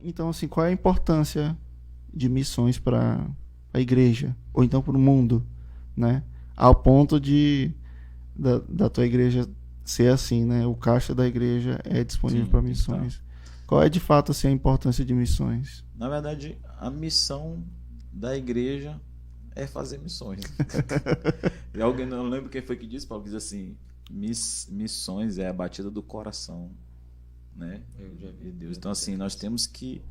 Então, assim, qual é a importância de missões para a igreja? Ou então para o mundo, né? Ao ponto da tua igreja ser assim, né? O caixa da igreja é disponível Sim, para tem que estar. missões. Qual é de fato assim, a importância de missões? Na verdade, a missão da igreja é fazer missões. E alguém, não lembro quem foi que disse, Paulo, que diz assim: missões é a batida do coração, né? Eu já vi. De Deus. Então, assim, nós temos que.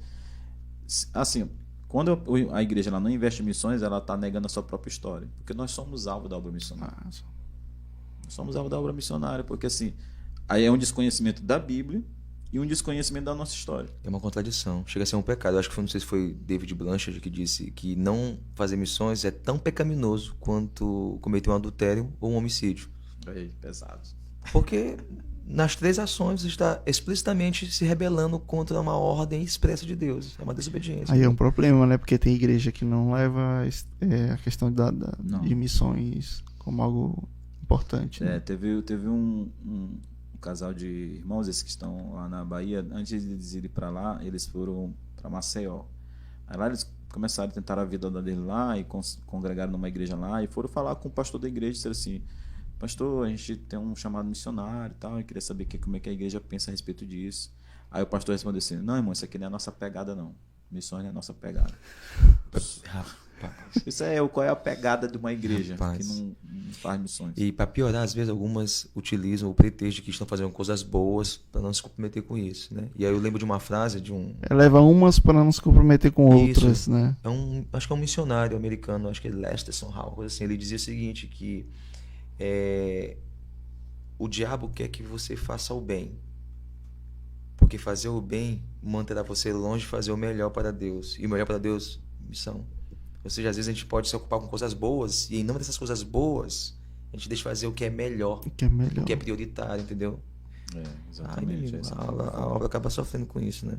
Assim, quando a igreja ela não investe em missões, ela está negando a sua própria história. Porque nós somos alvo da obra missionária. Ah, Nós somos alvo da obra missionária, porque assim, aí é um desconhecimento da Bíblia e um desconhecimento da nossa história. É uma contradição. Chega a ser um pecado. Eu acho que foi, não sei se foi David Blanchard que disse que não fazer missões é tão pecaminoso quanto cometer um adultério ou um homicídio. Aí, pesado. Porque nas três ações está explicitamente se rebelando contra uma ordem expressa de Deus. É uma desobediência. aí é um problema, né? Porque tem igreja que não leva a questão Não. de missões como algo importante. Né? Teve um casal de irmãos, esses que estão lá na Bahia, antes de eles irem para lá, eles foram para Maceió. Aí lá eles começaram a tentar a vida deles lá e congregaram numa igreja lá e foram falar com o pastor da igreja e disseram assim: pastor, a gente tem um chamado missionário e tal, e queria saber como é que a igreja pensa a respeito disso. Aí o pastor respondeu assim: não, irmão, isso aqui não é a nossa pegada, não. Missões não é a nossa pegada. Rapaz. Isso qual é a pegada de uma igreja Rapaz. que não faz missões. E para piorar, às vezes algumas utilizam o pretexto de que estão fazendo coisas boas para não se comprometer com isso, né? E aí eu lembro de uma frase de um... Leva umas para não se comprometer com Isso. outras, né? acho que é um missionário americano, acho que é Lesterson Hall, coisa assim. Ele dizia o seguinte, que o diabo quer que você faça o bem, porque fazer o bem manterá você longe de fazer o melhor para Deus. E o melhor para Deus, missão. Ou seja, às vezes a gente pode se ocupar com coisas boas e em nome dessas coisas boas, a gente deixa de fazer o que é melhor, O que é melhor. o que é prioritário, entendeu? Ai, Exatamente. menino, a obra acaba sofrendo com isso, né?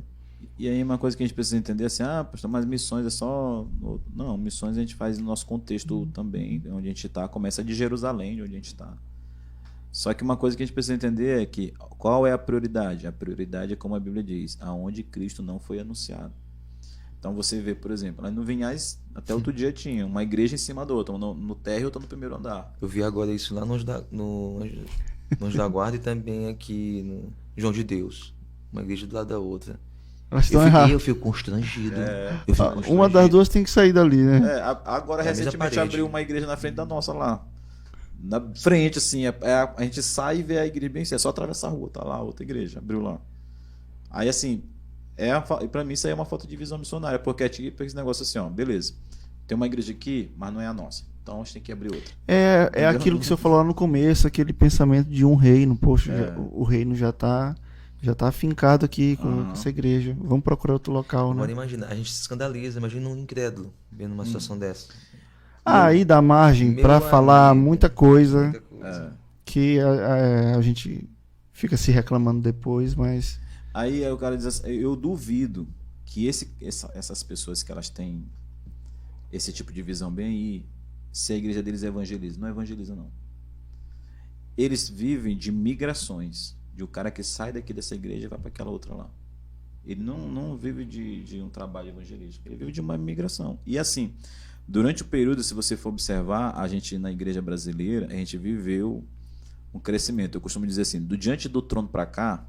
E aí uma coisa que a gente precisa entender assim, pastor, mas missões é só... Não, missões a gente faz no nosso contexto também, onde a gente está, começa de Jerusalém, de onde a gente está. Só que uma coisa que a gente precisa entender é que qual é a prioridade? A prioridade é como a Bíblia diz, aonde Cristo não foi anunciado. Então você vê, por exemplo, lá no Vinhais, até outro dia tinha uma igreja em cima da outra, no térreo e outra no primeiro andar. Eu vi agora isso lá no Anjo da Guarda e também aqui no João de Deus, uma igreja do lado da outra. Elas estão erradas. Eu fico constrangido. Uma das duas tem que sair dali, né? Agora É a mesma recentemente parede. abriu uma igreja na frente da nossa lá. Na frente, assim, a gente sai e vê a igreja bem assim, é só atravessar a rua, tá lá, outra igreja, abriu lá. Aí assim, pra mim isso aí é uma falta de visão missionária, porque é tipo esse negócio assim, ó, beleza, tem uma igreja aqui, mas não é a nossa, então a gente tem que abrir outra. É aquilo que você falou lá no começo, aquele pensamento de um reino. Poxa, É. o reino já tá afincado aqui com essa igreja. Vamos procurar outro local, Agora né? imagina, a gente se escandaliza, imagina um incrédulo vendo uma situação dessa. Aí dá margem Meu pra falar amigo, muita coisa muita coisa. que a gente fica se reclamando depois, mas Aí o cara diz assim, eu duvido que essas pessoas que elas têm esse tipo de visão bem aí, se a igreja deles evangeliza. Não evangeliza, não. Eles vivem de migrações, de o cara que sai daqui dessa igreja e vai para aquela outra lá. Ele não vive de um trabalho evangelístico, ele vive de uma migração. E assim, durante o período, se você for observar, a gente na igreja brasileira, a gente viveu um crescimento. Eu costumo dizer assim, do diante do trono para cá,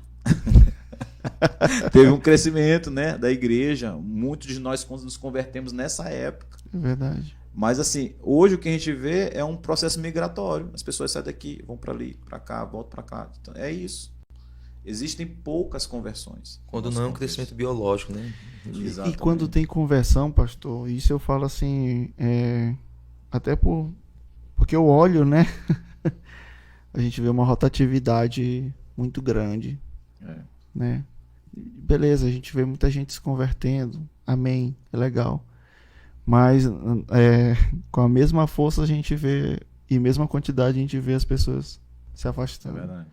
teve um crescimento, né, da igreja. Muitos de nós nos convertemos nessa época. é verdade. Mas assim, hoje o que a gente vê é um processo migratório. As pessoas saem daqui, vão para ali, para cá, voltam para cá. Então, é isso. Existem poucas conversões. Quando não é um crescimento biológico, né? Exatamente. E quando tem conversão, pastor, isso eu falo assim, até porque eu olho, né? A gente vê uma rotatividade muito grande, né? Beleza, a gente vê muita gente se convertendo, amém, é legal. Mas com a mesma força a gente vê, e mesma quantidade a gente vê as pessoas se É afastando. verdade.